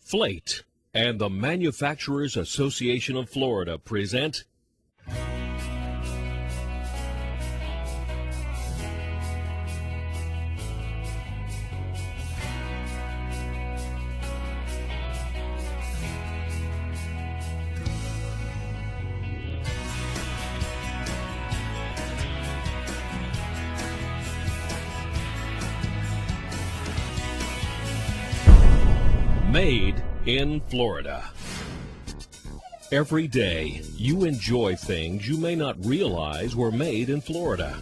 Flate and the Manufacturers Association of Florida present Made in Florida. Every day, you enjoy things you may not realize were made in Florida.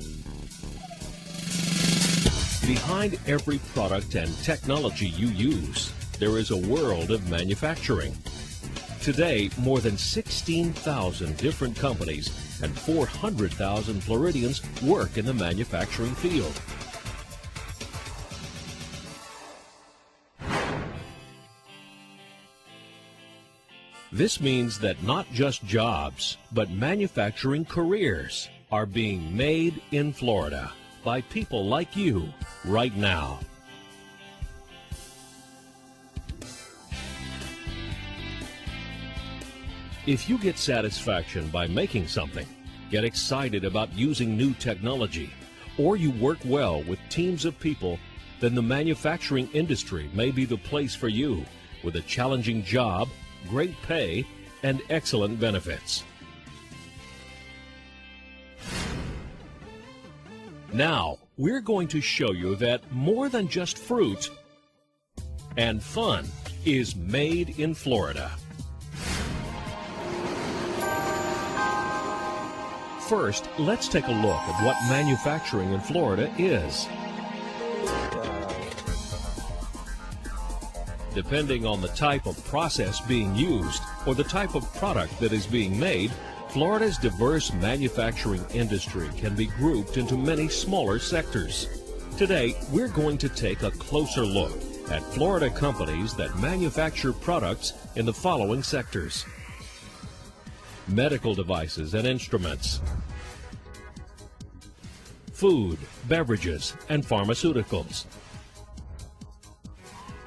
Behind every product and technology you use, there is a world of manufacturing. Today, more than 16,000 different companies and 400,000 Floridians work in the manufacturing field. This means that not just jobs, but manufacturing careers are being made in Florida by people like you right now. If you get satisfaction by making something, get excited about using new technology, or you work well with teams of people, then the manufacturing industry may be the place for you with a challenging job, great pay, and excellent benefits. Now, we're going to show you that more than just fruit and fun is made in Florida. First, let's take a look at what manufacturing in Florida is. Depending on the type of process being used or the type of product that is being made, Florida's diverse manufacturing industry can be grouped into many smaller sectors. Today, we're going to take a closer look at Florida companies that manufacture products in the following sectors: medical devices and instruments, food, beverages, and pharmaceuticals,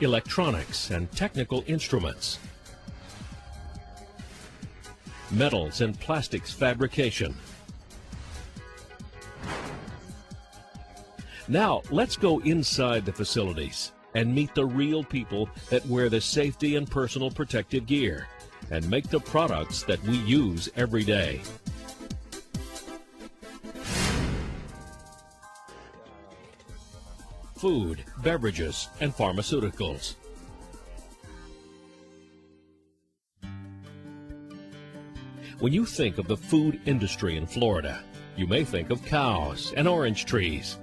electronics and technical instruments, metals and plastics fabrication. Now, let's go inside the facilities and meet the real people that wear the safety and personal protective gear and make the products that we use every day. Food, beverages, and pharmaceuticals. When you think of the food industry in Florida, you may think of cows and orange trees.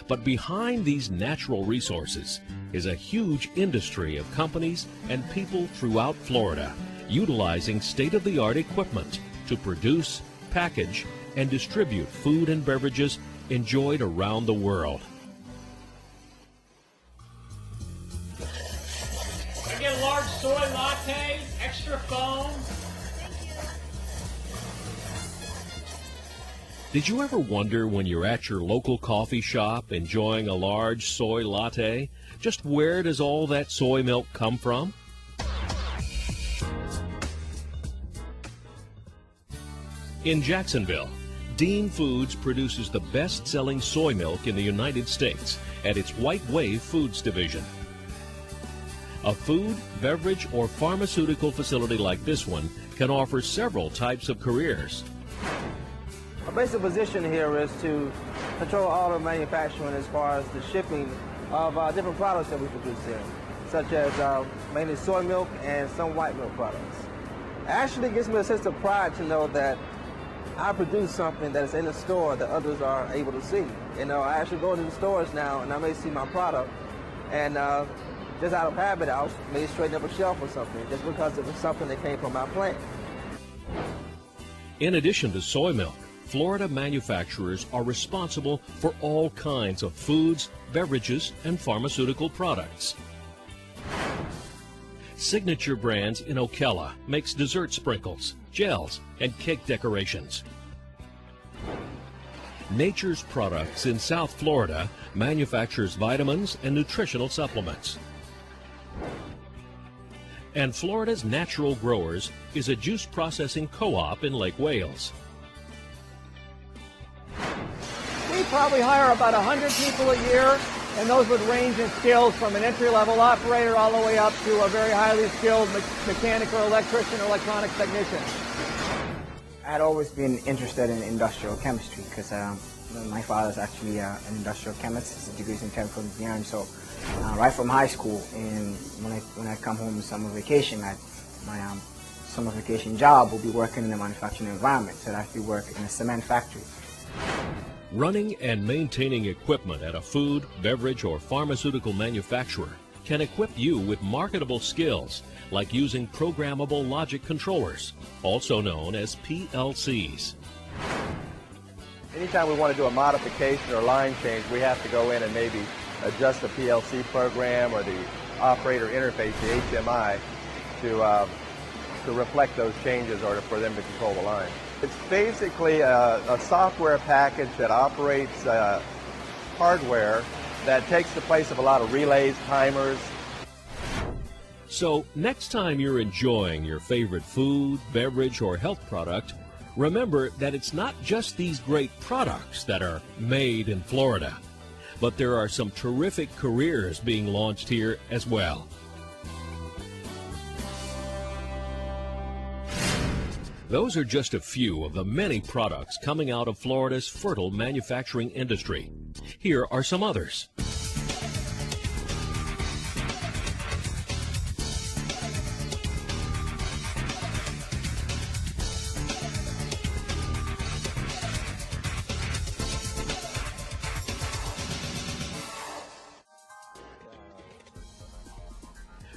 But behind these natural resources is a huge industry of companies and people throughout Florida utilizing state-of-the-art equipment to produce, package, and distribute food and beverages enjoyed around the world. Get a large soy latte, extra foam. Did you ever wonder when you're at your local coffee shop enjoying a large soy latte, just where does all that soy milk come from? In Jacksonville, Dean Foods produces the best-selling soy milk in the United States at its White Wave Foods division. A food, beverage, or pharmaceutical facility like this one can offer several types of careers. Our basic position here is to control all the manufacturing as far as the shipping of different products that we produce here, such as mainly soy milk and some white milk products. It actually gives me a sense of pride to know that I produce something that is in the store that others are able to see. You know, I actually go to the stores now and I may see my product and just out of habit, I may straighten up a shelf or something just because it was something that came from my plant. In addition to soy milk, Florida manufacturers are responsible for all kinds of foods, beverages, and pharmaceutical products. Signature Brands in Ocala makes dessert sprinkles, gels, and cake decorations. Nature's Products in South Florida manufactures vitamins and nutritional supplements. And Florida's Natural Growers is a juice processing co-op in Lake Wales. We probably hire about 100 people a year, and those would range in skills from an entry-level operator all the way up to a very highly skilled mechanic or electrician or electronics technician. I'd always been interested in industrial chemistry because my father's actually an industrial chemist. His degree's in chemical engineering. So right from high school, and when I come home on summer vacation, my summer vacation job will be working in the manufacturing environment. So I'd actually work in a cement factory. Running and maintaining equipment at a food, beverage, or pharmaceutical manufacturer can equip you with marketable skills like using programmable logic controllers, also known as PLCs. Anytime we want to do a modification or line change, we have to go in and maybe adjust the PLC program or the operator interface, the HMI, to reflect those changes or for them to control the line. It's basically a software package that operates hardware that takes the place of a lot of relays, timers. So next time you're enjoying your favorite food, beverage, or health product, remember that it's not just these great products that are made in Florida, but there are some terrific careers being launched here as well. Those are just a few of the many products coming out of Florida's fertile manufacturing industry. Here are some others.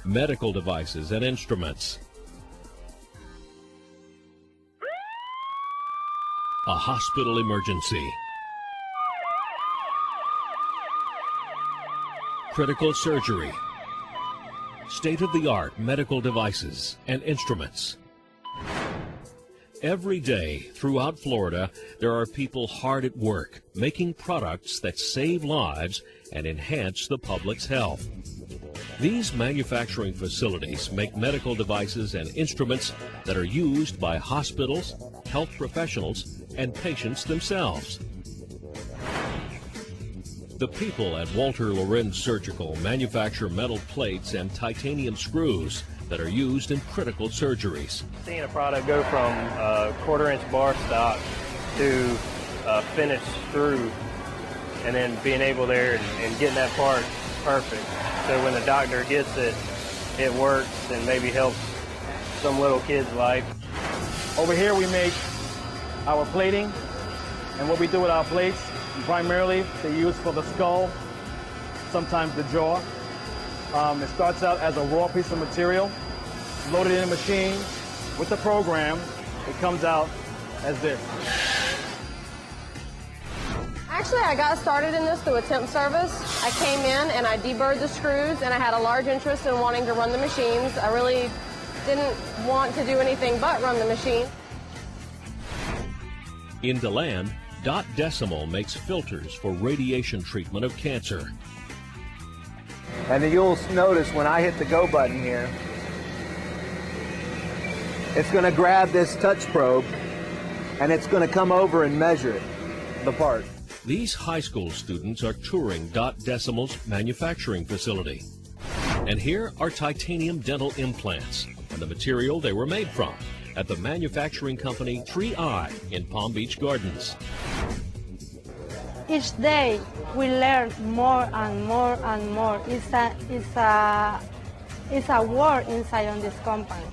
Medical devices and instruments. A hospital emergency. Critical surgery. State-of-the-art medical devices and instruments. Every day throughout Florida, there are people hard at work making products that save lives and enhance the public's health. These manufacturing facilities make medical devices and instruments that are used by hospitals, health professionals, and patients themselves. The people at Walter Lorenz Surgical manufacture metal plates and titanium screws that are used in critical surgeries. Seeing a product go from a quarter-inch bar stock to a finished screw, and then being able there and getting that part perfect. So when the doctor gets it, it works and maybe helps some little kid's life. Over here we make our plating, and what we do with our plates, primarily they're used for the skull, sometimes the jaw. It starts out as a raw piece of material, loaded in a machine. With the program, it comes out as this. Actually, I got started in this through a temp service. I came in and I deburred the screws, and I had a large interest in wanting to run the machines. I really didn't want to do anything but run the machine. In DeLand, Dot Decimal makes filters for radiation treatment of cancer. And then you'll notice when I hit the go button here, it's going to grab this touch probe and it's going to come over and measure the part. These high school students are touring Dot Decimal's manufacturing facility. And here are titanium dental implants and the material they were made from at the manufacturing company 3i in Palm Beach Gardens. Each day we learn more and more and more. It's a war inside on this company.